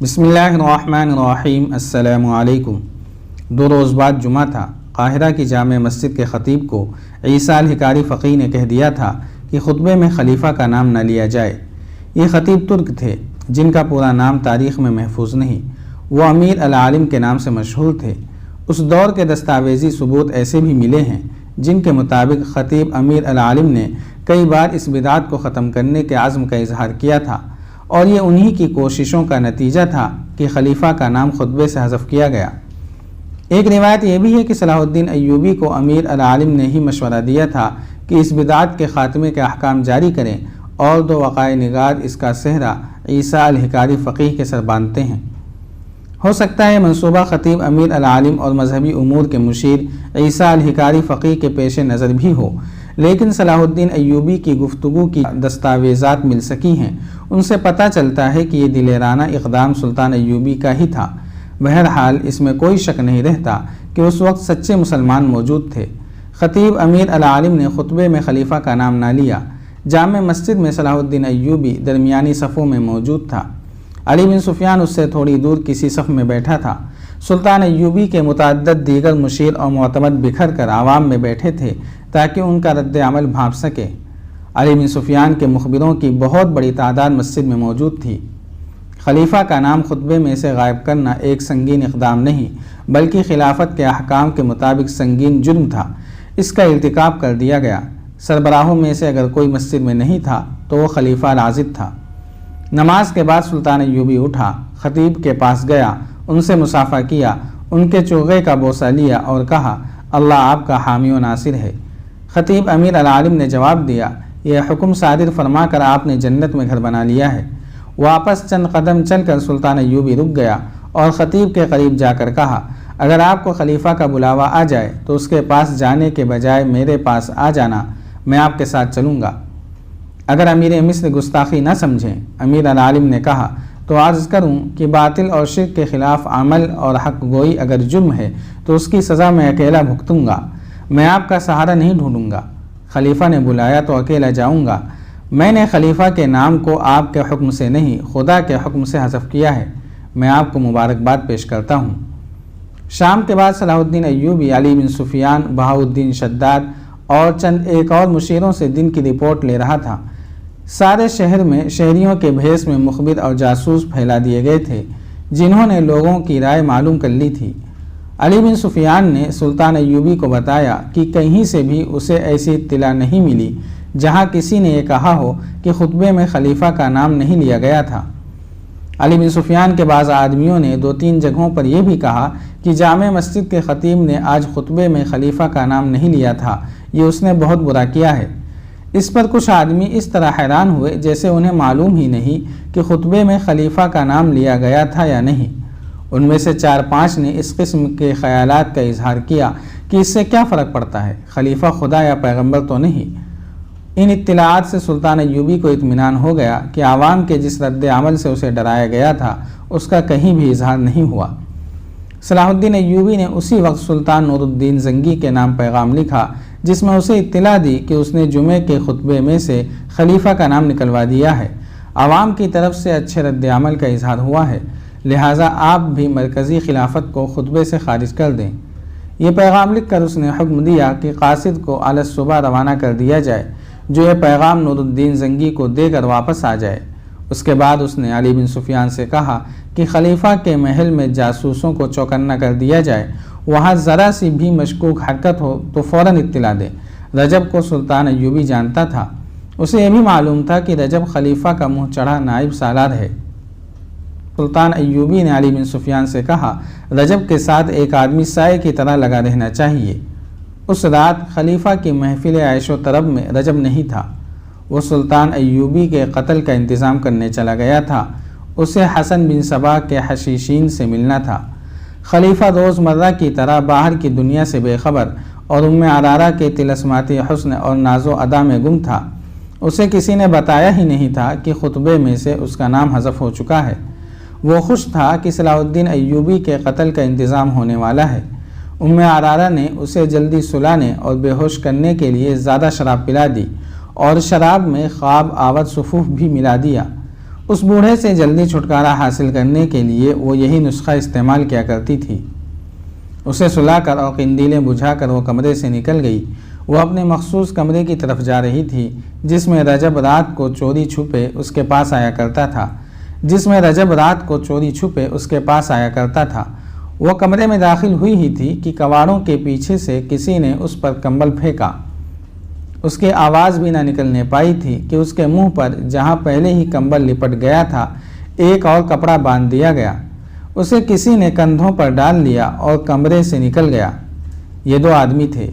بسم اللہ الرحمن الرحیم۔ السلام علیکم۔ 2 روز بعد جمعہ تھا۔ قاہرہ کی جامع مسجد کے خطیب کو عیسیٰ الحکاری فقیہ نے کہہ دیا تھا کہ خطبے میں خلیفہ کا نام نہ لیا جائے۔ یہ خطیب ترک تھے جن کا پورا نام تاریخ میں محفوظ نہیں۔ وہ امیر العالم کے نام سے مشہور تھے۔ اس دور کے دستاویزی ثبوت ایسے بھی ملے ہیں جن کے مطابق خطیب امیر العالم نے کئی بار اس بدعت کو ختم کرنے کے عزم کا اظہار کیا تھا، اور یہ انہی کی کوششوں کا نتیجہ تھا کہ خلیفہ کا نام خطبے سے حذف کیا گیا۔ ایک روایت یہ بھی ہے کہ صلاح الدین ایوبی کو امیر العالم نے ہی مشورہ دیا تھا کہ اس بدعت کے خاتمے کے احکام جاری کریں، اور 2 وقائع نگار اس کا سہرا عیسیٰ الحکاری فقیہ کے سر باندھتے ہیں۔ ہو سکتا ہے منصوبہ خطیب امیر العالم اور مذہبی امور کے مشیر عیسیٰ الحکاری فقیہ کے پیش نظر بھی ہو، لیکن صلاح الدین ایوبی کی گفتگو کی دستاویزات مل سکی ہیں۔ ان سے پتہ چلتا ہے کہ یہ دلیرانہ اقدام سلطان ایوبی کا ہی تھا۔ بہرحال اس میں کوئی شک نہیں رہتا کہ اس وقت سچے مسلمان موجود تھے۔ خطیب امیر العالم نے خطبے میں خلیفہ کا نام نہ لیا۔ جامع مسجد میں صلاح الدین ایوبی درمیانی صفوں میں موجود تھا۔ علی بن سفیان اس سے تھوڑی دور کسی صف میں بیٹھا تھا۔ سلطان ایوبی کے متعدد دیگر مشیر اور معتمد بکھر کر عوام میں بیٹھے تھے تاکہ ان کا رد عمل بھانپ سکے۔ علی بن سفیان کے مخبروں کی بہت بڑی تعداد مسجد میں موجود تھی۔ خلیفہ کا نام خطبے میں سے غائب کرنا ایک سنگین اقدام نہیں بلکہ خلافت کے احکام کے مطابق سنگین جرم تھا۔ اس کا ارتکاب کر دیا گیا۔ سربراہوں میں سے اگر کوئی مسجد میں نہیں تھا تو وہ خلیفہ راشد تھا۔ نماز کے بعد سلطان ایوبی اٹھا، خطیب کے پاس گیا، ان سے مصافحہ کیا، ان کے چوغے کا بوسہ لیا اور کہا، اللہ آپ کا حامی و ناصر ہے۔ خطیب امیر العالم نے جواب دیا، یہ حکم صادر فرما کر آپ نے جنت میں گھر بنا لیا ہے۔ واپس چند قدم چل کر سلطان ایوبی رک گیا اور خطیب کے قریب جا کر کہا، اگر آپ کو خلیفہ کا بلاوا آ جائے تو اس کے پاس جانے کے بجائے میرے پاس آ جانا، میں آپ کے ساتھ چلوں گا۔ اگر امیر مصر گستاخی نہ سمجھیں، امیر العالم نے کہا، تو عرض کروں کہ باطل اور شرک کے خلاف عمل اور حق گوئی اگر جرم ہے تو اس کی سزا میں اکیلا بھگتوں گا، میں آپ کا سہارا نہیں ڈھونڈوں گا۔ خلیفہ نے بلایا تو اکیلا جاؤں گا۔ میں نے خلیفہ کے نام کو آپ کے حکم سے نہیں خدا کے حکم سے حذف کیا ہے۔ میں آپ کو مبارکباد پیش کرتا ہوں۔ شام کے بعد صلاح الدین ایوبی علی بن سفیان، بہاؤالدین شداد اور چند ایک اور مشیروں سے دن کی رپورٹ لے رہا تھا۔ سارے شہر میں شہریوں کے بھیس میں مخبر اور جاسوس پھیلا دیے گئے تھے جنہوں نے لوگوں کی رائے معلوم کر لی تھی۔ علی بن سفیان نے سلطان ایوبی کو بتایا کہ کہیں سے بھی اسے ایسی اطلاع نہیں ملی جہاں کسی نے یہ کہا ہو کہ خطبے میں خلیفہ کا نام نہیں لیا گیا تھا۔ علی بن سفیان کے بعض آدمیوں نے 2-3 جگہوں پر یہ بھی کہا کہ جامع مسجد کے خطیب نے آج خطبے میں خلیفہ کا نام نہیں لیا تھا، یہ اس نے بہت برا کیا ہے۔ اس پر کچھ آدمی اس طرح حیران ہوئے جیسے انہیں معلوم ہی نہیں کہ خطبے میں خلیفہ کا نام لیا گیا تھا یا نہیں۔ ان میں سے 4-5 نے اس قسم کے خیالات کا اظہار کیا کہ اس سے کیا فرق پڑتا ہے، خلیفہ خدا یا پیغمبر تو نہیں۔ ان اطلاعات سے سلطان ایوبی کو اطمینان ہو گیا کہ عوام کے جس رد عمل سے اسے ڈرایا گیا تھا اس کا کہیں بھی اظہار نہیں ہوا۔ صلاح الدین ایوبی نے اسی وقت سلطان نور الدین زنگی کے نام پیغام لکھا جس میں اسے اطلاع دی کہ اس نے جمعے کے خطبے میں سے خلیفہ کا نام نکلوا دیا ہے۔ عوام کی طرف سے اچھے رد عمل کا اظہار ہوا ہے، لہٰذا آپ بھی مرکزی خلافت کو خطبے سے خارج کر دیں۔ یہ پیغام لکھ کر اس نے حکم دیا کہ قاصد کو علی الصبح روانہ کر دیا جائے جو یہ پیغام نور الدین زنگی کو دے کر واپس آ جائے۔ اس کے بعد اس نے علی بن سفیان سے کہا کہ خلیفہ کے محل میں جاسوسوں کو چوکنا کر دیا جائے، وہاں ذرا سی بھی مشکوک حرکت ہو تو فوراً اطلاع دے۔ رجب کو سلطان ایوبی جانتا تھا، اسے یہ بھی معلوم تھا کہ رجب خلیفہ کا منہ چڑھا نائب سالار ہے۔ سلطان ایوبی نے علی بن سفیان سے کہا، رجب کے ساتھ ایک آدمی سائے کی طرح لگا رہنا چاہیے۔ اس رات خلیفہ کی محفل عیش و طرب میں رجب نہیں تھا، وہ سلطان ایوبی کے قتل کا انتظام کرنے چلا گیا تھا۔ اسے حسن بن صبا کے حشیشین سے ملنا تھا۔ خلیفہ روزمرہ کی طرح باہر کی دنیا سے بے خبر اور ام عرارہ کے طلسماتی حسن اور ناز و ادا میں گم تھا۔ اسے کسی نے بتایا ہی نہیں تھا کہ خطبے میں سے اس کا نام حذف ہو چکا ہے۔ وہ خوش تھا کہ صلاح الدین ایوبی کے قتل کا انتظام ہونے والا ہے۔ ام عرارہ نے اسے جلدی سلانے اور بے ہوش کرنے کے لیے زیادہ شراب پلا دی اور شراب میں خواب آور صفوف بھی ملا دیا۔ اس بوڑھے سے جلدی چھٹکارا حاصل کرنے کے لیے وہ یہی نسخہ استعمال کیا کرتی تھی۔ اسے سلا کر اور قندیلیں بجھا کر وہ کمرے سے نکل گئی۔ وہ اپنے مخصوص کمرے کی طرف جا رہی تھی جس میں رجب رات کو چوری چھپے اس کے پاس آیا کرتا تھا۔ وہ کمرے میں داخل ہوئی ہی تھی کہ کواڑوں کے پیچھے سے کسی نے اس پر کمبل پھینکا۔ اس کی آواز بھی نہ نکلنے پائی تھی کہ اس کے منہ پر جہاں پہلے ہی کمبل لپٹ گیا تھا ایک اور کپڑا باندھ دیا گیا۔ اسے کسی نے کندھوں پر ڈال لیا اور کمرے سے نکل گیا۔ یہ دو آدمی تھے۔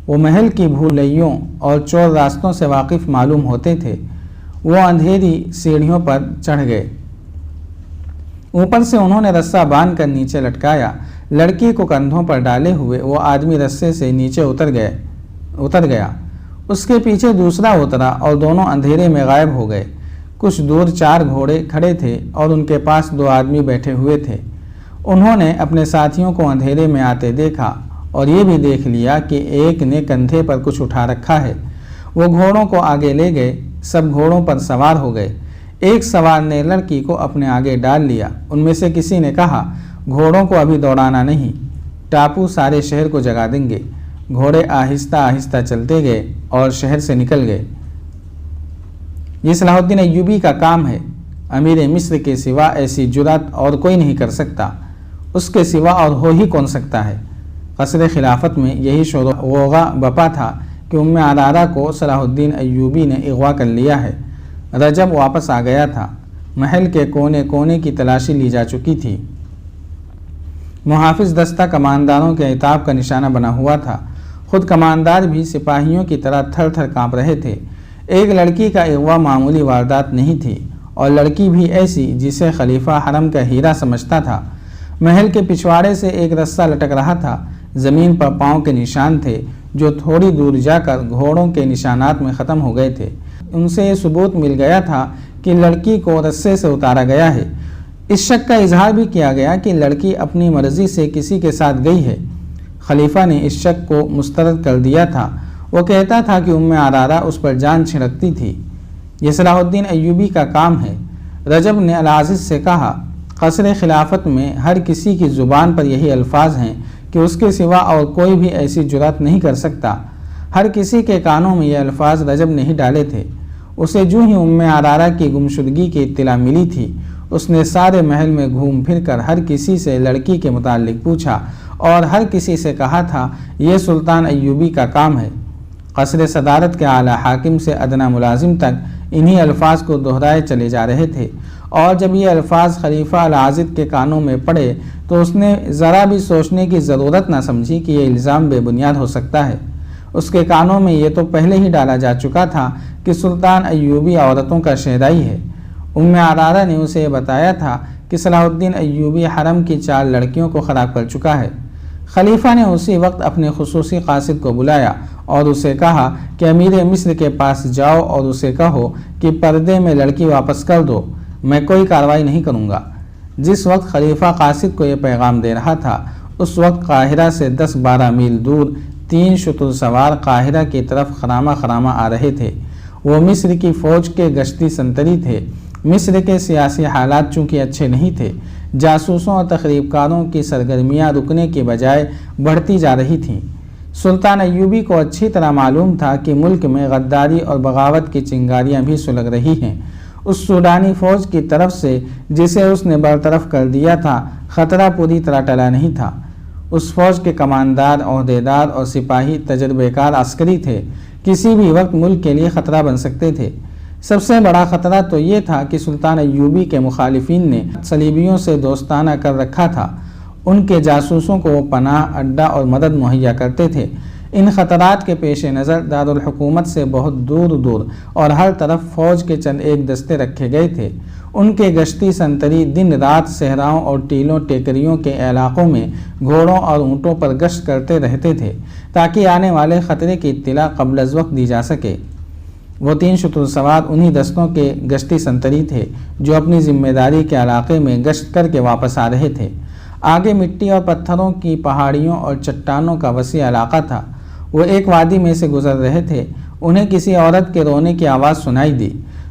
وہ محل کی بھولائیوں اور چور راستوں سے واقف معلوم ہوتے تھے۔ وہ اندھیری سیڑھیوں پر چڑھ گئے۔ اوپر سے انہوں نے رسہ باندھ کر نیچے لٹکایا۔ لڑکی کو کندھوں پر ڈالے ہوئے وہ آدمی رسے سے نیچے اتر گیا۔ اس کے پیچھے دوسرا اترا اور دونوں اندھیرے میں غائب ہو گئے۔ کچھ دور 4 گھوڑے کھڑے تھے اور ان کے پاس 2 آدمی بیٹھے ہوئے تھے۔ انہوں نے اپنے ساتھیوں کو اندھیرے میں آتے دیکھا اور یہ بھی دیکھ لیا کہ ایک نے کندھے پر کچھ اٹھا رکھا ہے۔ وہ گھوڑوں کو آگے لے گئے۔ سب گھوڑوں پر سوار ہو گئے۔ ایک سوار نے لڑکی کو اپنے آگے ڈال لیا۔ ان میں سے کسی نے کہا، گھوڑوں کو ابھی دوڑانا نہیں، ٹاپو سارے شہر کو جگا دیں گے۔ گھوڑے آہستہ آہستہ چلتے گئے اور شہر سے نکل گئے۔ یہ صلاح الدین ایوبی کا کام ہے۔ امیر مصر کے سوا ایسی جرأت اور کوئی نہیں کر سکتا۔ اس کے سوا اور ہو ہی کون سکتا ہے۔ قصر خلافت میں یہی شور و غوغا بپا تھا کہ ام عرارہ کو صلاح الدین ایوبی نے اغوا کر لیا ہے۔ رجب واپس آ گیا تھا۔ محل کے کونے کونے کی تلاشی لی جا چکی تھی۔ محافظ دستہ کمانداروں کے عتاب کا نشانہ بنا ہوا تھا۔ خود کماندار بھی سپاہیوں کی طرح تھر تھر کانپ رہے تھے۔ ایک لڑکی کا اغوا معمولی واردات نہیں تھی، اور لڑکی بھی ایسی جسے خلیفہ حرم کا ہیرا سمجھتا تھا۔ محل کے پچھواڑے سے ایک رسہ لٹک رہا تھا۔ زمین پر پاؤں کے نشان تھے جو تھوڑی دور جا کر گھوڑوں کے نشانات میں ختم ہو گئے تھے۔ ان سے یہ ثبوت مل گیا تھا کہ لڑکی کو رسے سے اتارا گیا ہے۔ اس شک کا اظہار بھی کیا گیا کہ لڑکی اپنی مرضی سے کسی کے ساتھ گئی ہے۔ خلیفہ نے اس شک کو مسترد کر دیا تھا۔ وہ کہتا تھا کہ ام عرارہ اس پر جان چھڑکتی تھی۔ یہ صلاح الدین ایوبی کا کام ہے۔ رجب نے العزیز سے کہا، قصر خلافت میں ہر کسی کی زبان پر یہی الفاظ ہیں کہ اس کے سوا اور کوئی بھی ایسی جرأت نہیں کر سکتا۔ ہر کسی کے کانوں میں یہ الفاظ رجب نے ہی ڈالے تھے۔ اسے جو ہی ام عرارہ کی گمشدگی کی اطلاع ملی تھی، اس نے سارے محل میں گھوم پھر کر ہر کسی سے لڑکی کے متعلق پوچھا اور ہر کسی سے کہا تھا یہ سلطان ایوبی کا کام ہے۔ قصر صدارت کے اعلیٰ حاکم سے ادنیٰ ملازم تک انہی الفاظ کو دہرائے چلے جا رہے تھے، اور جب یہ الفاظ خلیفہ العاضد کے کانوں میں پڑے تو اس نے ذرا بھی سوچنے کی ضرورت نہ سمجھی کہ یہ الزام بے بنیاد ہو سکتا ہے۔ اس کے کانوں میں یہ تو پہلے ہی ڈالا جا چکا تھا کہ سلطان ایوبی عورتوں کا شہدائی ہے۔ ام عرارہ نے اسے یہ بتایا تھا کہ صلاح الدین ایوبی حرم کی 4 لڑکیوں کو خراب کر چکا ہے۔ خلیفہ نے اسی وقت اپنے خصوصی قاصد کو بلایا اور اسے کہا کہ امیر مصر کے پاس جاؤ اور اسے کہو کہ پردے میں لڑکی واپس کر دو، میں کوئی کارروائی نہیں کروں گا۔ جس وقت خلیفہ قاصد کو یہ پیغام دے رہا تھا، اس وقت قاہرہ سے 10-12 میل دور 3 شتر سوار قاہرہ کی طرف خرامہ خرامہ آ رہے تھے۔ وہ مصر کی فوج کے گشتی سنتری تھے۔ مصر کے سیاسی حالات چونکہ اچھے نہیں تھے، جاسوسوں اور تخریب کاروں کی سرگرمیاں رکنے کے بجائے بڑھتی جا رہی تھیں۔ سلطان ایوبی کو اچھی طرح معلوم تھا کہ ملک میں غداری اور بغاوت کی چنگاریاں بھی سلگ رہی ہیں۔ اس سوڈانی فوج کی طرف سے جسے اس نے برطرف کر دیا تھا، خطرہ پوری طرح ٹلا نہیں تھا۔ اس فوج کے کماندار، عہدیدار اور سپاہی تجربے کار عسکری تھے، کسی بھی وقت ملک کے لیے خطرہ بن سکتے تھے۔ سب سے بڑا خطرہ تو یہ تھا کہ سلطان ایوبی کے مخالفین نے صلیبیوں سے دوستانہ کر رکھا تھا۔ ان کے جاسوسوں کو وہ پناہ، اڈہ اور مدد مہیا کرتے تھے۔ ان خطرات کے پیش نظر دارالحکومت سے بہت دور دور اور ہر طرف فوج کے چند ایک دستے رکھے گئے تھے۔ ان کے گشتی سنتری دن رات صحراؤں اور ٹیلوں ٹیکریوں کے علاقوں میں گھوڑوں اور اونٹوں پر گشت کرتے رہتے تھے تاکہ آنے والے خطرے کی اطلاع قبل از وقت دی جا سکے۔ وہ 3 شتر سوار انہی دستوں کے گشتی سنتری تھے جو اپنی ذمہ داری کے علاقے میں گشت کر کے واپس آ رہے تھے۔ آگے مٹی اور پتھروں کی پہاڑیوں اور چٹانوں کا وسیع علاقہ تھا۔ وہ ایک وادی میں سے گزر رہے تھے۔ انہیں کسی عورت کے رونے کی آواز سنائی دی،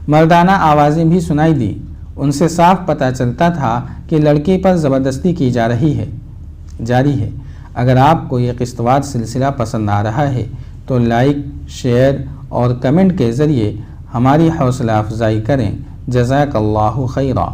مردانہ آوازیں بھی سنائی دی۔ ان سے صاف پتہ چلتا تھا کہ لڑکی پر زبردستی کی جاری ہے۔ اگر آپ کو یہ قسط وار سلسلہ پسند آ رہا ہے تو لائک، شیئر اور کمنٹ کے ذریعے ہماری حوصلہ افزائی کریں۔ جزاک اللہ خیرا۔